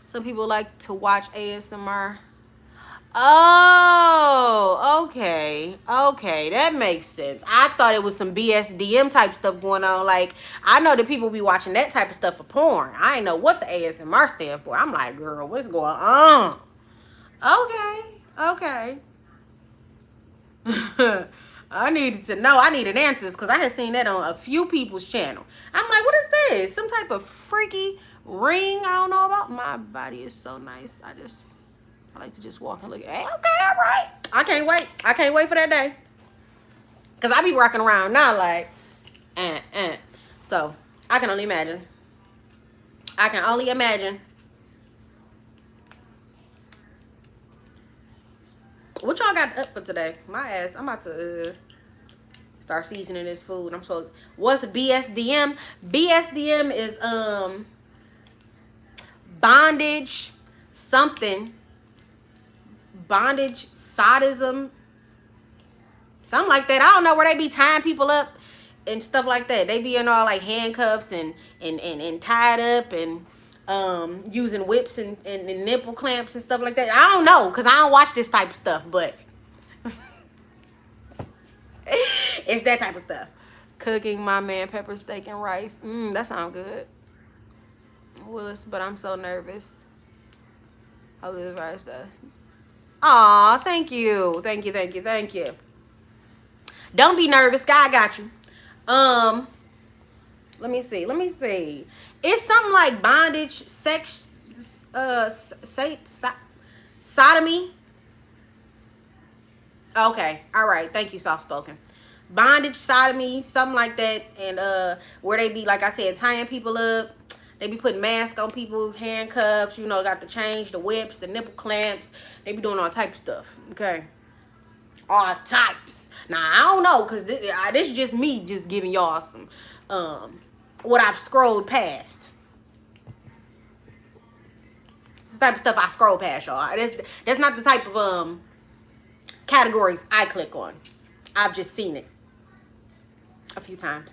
Some people like to watch ASMR. Oh, okay. Okay, that makes sense. I thought it was some BSDM type stuff going on. Like, I know that people be watching that type of stuff for porn. I ain't know what the ASMR stand for. I'm like, girl, what's going on? Okay. I needed to know. I needed answers because I had seen that on a few people's channel. I'm like, what is this? Some type of freaky ring I don't know about? My body is so nice. I like to just walk and look at it. Hey, okay, all right. I can't wait. I can't wait for that day. Because I be rocking around now like, So, I can only imagine. What y'all got up for today? My ass, I'm about to start seasoning this food. What's BSDM? BSDM is bondage something. Bondage, sadism, something like that. I don't know, where they be tying people up and stuff like that. They be in all like handcuffs and tied up and using whips and nipple clamps and stuff like that. I don't know, because I don't watch this type of stuff, but it's that type of stuff. Cooking my man pepper steak and rice. That sounds good. Willis, but I'm so nervous. I live right stuff. Aw, thank you. Thank you. Don't be nervous. God got you. Let me see. It's something like bondage, sex, sodomy. Okay. All right. Thank you, soft spoken. Bondage, sodomy, something like that. And where they be, like I said, tying people up. They be putting masks on people, handcuffs, got the chains, the whips, the nipple clamps. They be doing all type of stuff, okay? All types. Now, I don't know, because this is just me just giving y'all some, what I've scrolled past. It's the type of stuff I scroll past, y'all. That's not the type of, categories I click on. I've just seen it a few times.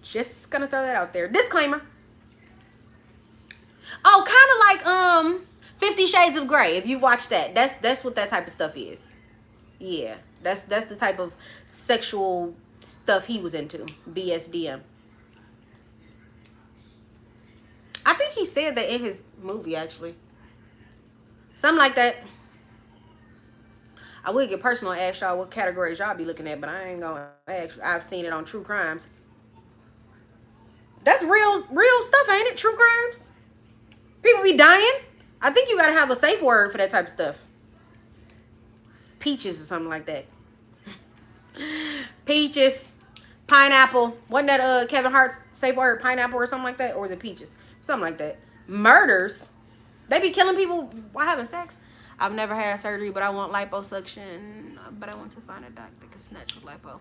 Just gonna throw that out there. Disclaimer. Oh, kind of like 50 Shades of Grey. If you watch that, that's what that type of stuff is. Yeah, that's the type of sexual stuff he was into. BSDM. I think he said that in his movie, actually. Something like that. I would get personal and ask y'all what categories y'all be looking at, but I ain't gonna ask. I've seen it on True Crimes. That's real stuff, ain't it? True crimes. People be dying. I think you gotta have a safe word for that type of stuff. Peaches or something like that. Peaches, pineapple. Wasn't that Kevin Hart's safe word, pineapple or something like that? Or was it peaches? Something like that. Murders. They be killing people while having sex. I've never had surgery, but I want liposuction. But I want to find a doctor that can snatch with lipo.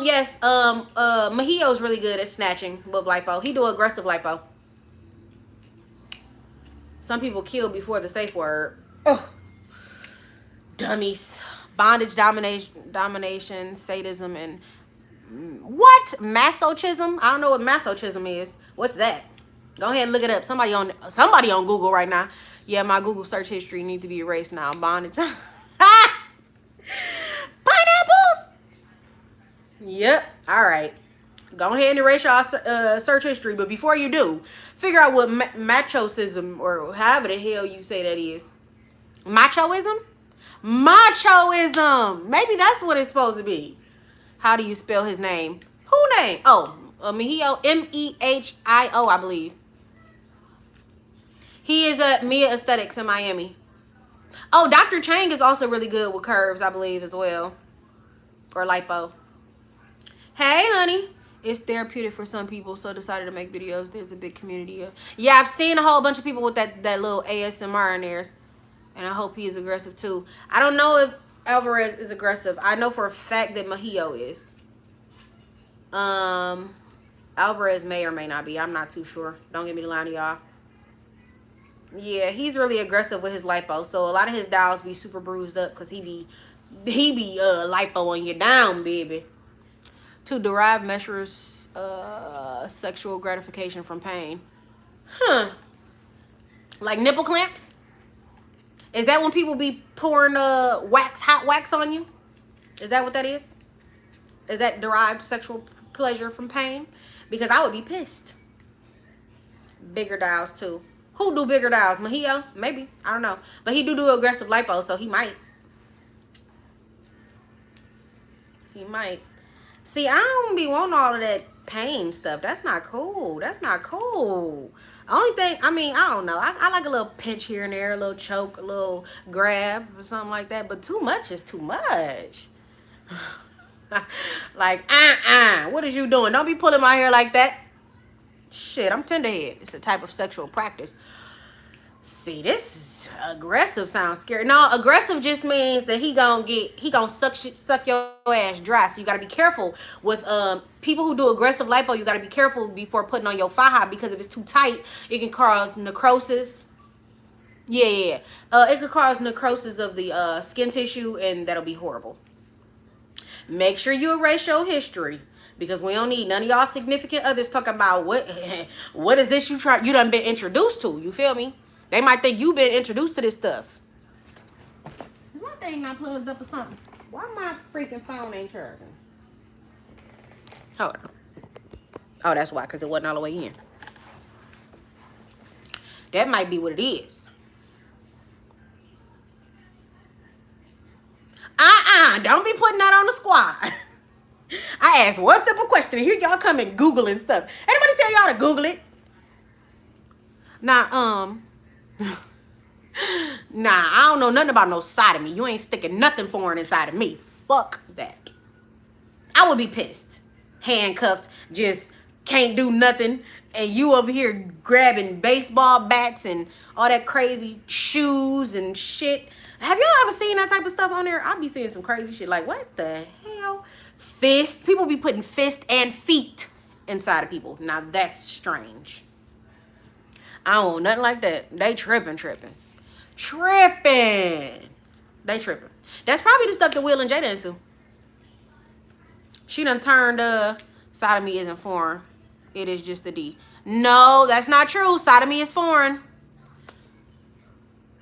Yes. Mahio's really good at snatching with lipo. He do aggressive lipo. Some people kill before the safe word. Oh, dummies. Bondage, domination, sadism, and what? Masochism? I don't know what masochism is. What's that? Go ahead and look it up. Somebody on Google right now. Yeah, my Google search history needs to be erased now. Bondage. Pineapples. Yep. All right. Go ahead and erase your search history. But before you do, figure out what machoism, or however the hell you say that is. Machoism? Machoism. Maybe that's what it's supposed to be. How do you spell his name? Who name? Oh, Mejio. Mehio, I believe. He is at Mia Aesthetics in Miami. Oh, Dr. Chang is also really good with curves, I believe, as well. Or lipo. Hey, honey. It's therapeutic for some people, so decided to make videos. There's a big community. Yeah, I've seen a whole bunch of people with that little ASMR in theirs. And I hope he is aggressive, too. I don't know if Alvarez is aggressive. I know for a fact that Mejio is. Alvarez may or may not be. I'm not too sure. Don't get me the line to y'all. Yeah, he's really aggressive with his lipo. So a lot of his dials be super bruised up because he be lipo on you down, baby. To derive measures sexual gratification from pain. Huh. Like nipple clamps? Is that when people be pouring hot wax on you? Is that what that is? Is that derived sexual pleasure from pain? Because I would be pissed. Bigger dials too. Who do bigger dials? Mejio? Maybe. I don't know. But he do aggressive lipo, so he might. He might. See, I don't be wanting all of that pain stuff. That's not cool. That's not cool. Only thing, I mean, I don't know. I like a little pinch here and there, a little choke, a little grab or something like that. But too much is too much. Like, what is you doing? Don't be pulling my hair like that. Shit, I'm tenderhead. It's a type of sexual practice. See, this is aggressive. Sounds scary. No, aggressive just means that he gonna suck your ass dry. So you gotta be careful with people who do aggressive lipo. You gotta be careful before putting on your faja, because if it's too tight, it can cause necrosis. Yeah. It could cause necrosis of the skin tissue, and that'll be horrible. Make sure you erase your history, because we don't need none of y'all significant others talking about what is this you done been introduced to. You feel me? They might think you've been introduced to this stuff. Is my thing not plugged up or something? Why my freaking phone ain't charging? Hold on. Oh, that's why, because it wasn't all the way in. That might be what it is. Don't be putting that on the squad. I asked one simple question, and here y'all come and Googling stuff. Anybody tell y'all to Google it? Nah, I don't know nothing about no sodomy. You ain't sticking nothing foreign inside of me. Fuck that. I would be pissed. Handcuffed, just can't do nothing. And you over here grabbing baseball bats and all that crazy shoes and shit. Have y'all ever seen that type of stuff on there? I'll be seeing some crazy shit. Like, what the hell? Fist. People be putting fist and feet inside of people. Now, that's strange. I don't want nothing like that. They tripping. They tripping. That's probably the stuff that Will and Jada into. She done turned sodomy isn't foreign. It is just a D. No, that's not true. Sodomy is foreign.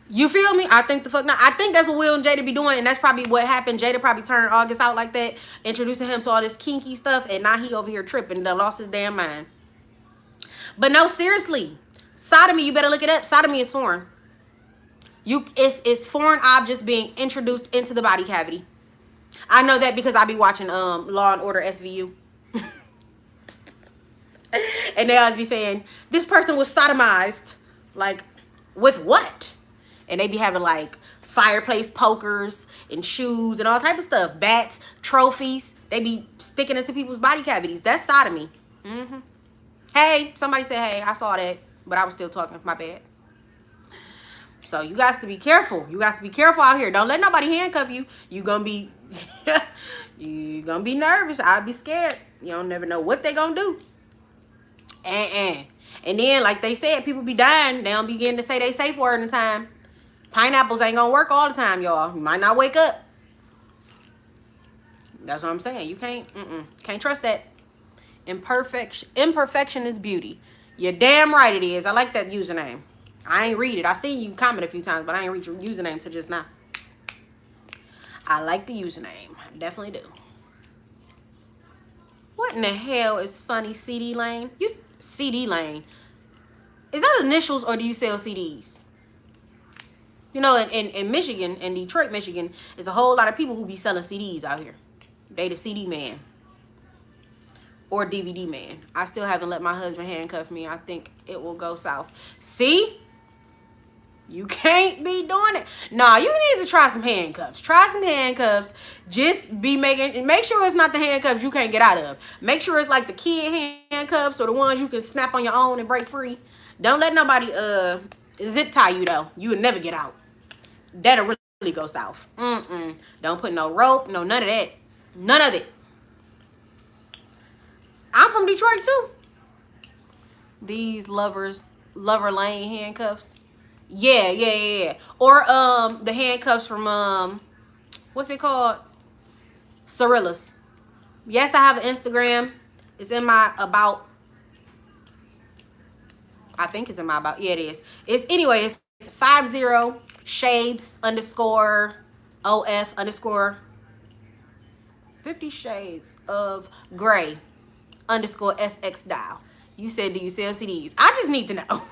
You feel me? I think the fuck not. I think that's what Will and Jada be doing, and that's probably what happened. Jada probably turned August out like that, introducing him to all this kinky stuff, and now he over here tripping. Done lost his damn mind. But no, seriously. Sodomy, you better look it up. Sodomy is foreign. It's foreign objects being introduced into the body cavity. I know that because I be watching Law and Order SVU. And they always be saying, this person was sodomized. Like, with what? And they be having like fireplace pokers and shoes and all type of stuff. Bats, trophies. They be sticking into people's body cavities. That's sodomy. Hey, somebody said, hey, I saw that. But I was still talking. My bad. So you guys to be careful. You guys to be careful out here. Don't let nobody handcuff you. You gonna be you gonna be nervous. I'll be scared. You don't never know what they gonna do. And then, like they said, people be dying. They don't be getting to say they safe word in time. Pineapples ain't gonna work all the time, y'all. You might not wake up. That's what I'm saying. You can't trust that. Imperfection is beauty. You're damn right it is. I like that username. I ain't read it. I seen you comment a few times, but I ain't read your username till just now. I like the username. I definitely do. What in the hell is funny, CD Lane? You CD Lane. Is that initials or do you sell CDs? You know, in Michigan, in Detroit, Michigan, there's a whole lot of people who be selling CDs out here. They the CD man. Or DVD man. I still haven't let my husband handcuff me. I think it will go south. See? You can't be doing it. Nah, you need to try some handcuffs. Try some handcuffs. Just make sure it's not the handcuffs you can't get out of. Make sure it's like the kid handcuffs or the ones you can snap on your own and break free. Don't let nobody zip tie you though. You would never get out. That'll really go south. Don't put no rope, no none of that. None of it. I'm from Detroit too. These lover lane handcuffs. Yeah. Or the handcuffs from what's it called? Cirillas. Yes, I have an Instagram. It's in my about. I think it's in my about. Yeah, it is. It's 50 shades _of_. 50 shades of gray _SX dial. You said, do you sell CDs? I just need to know.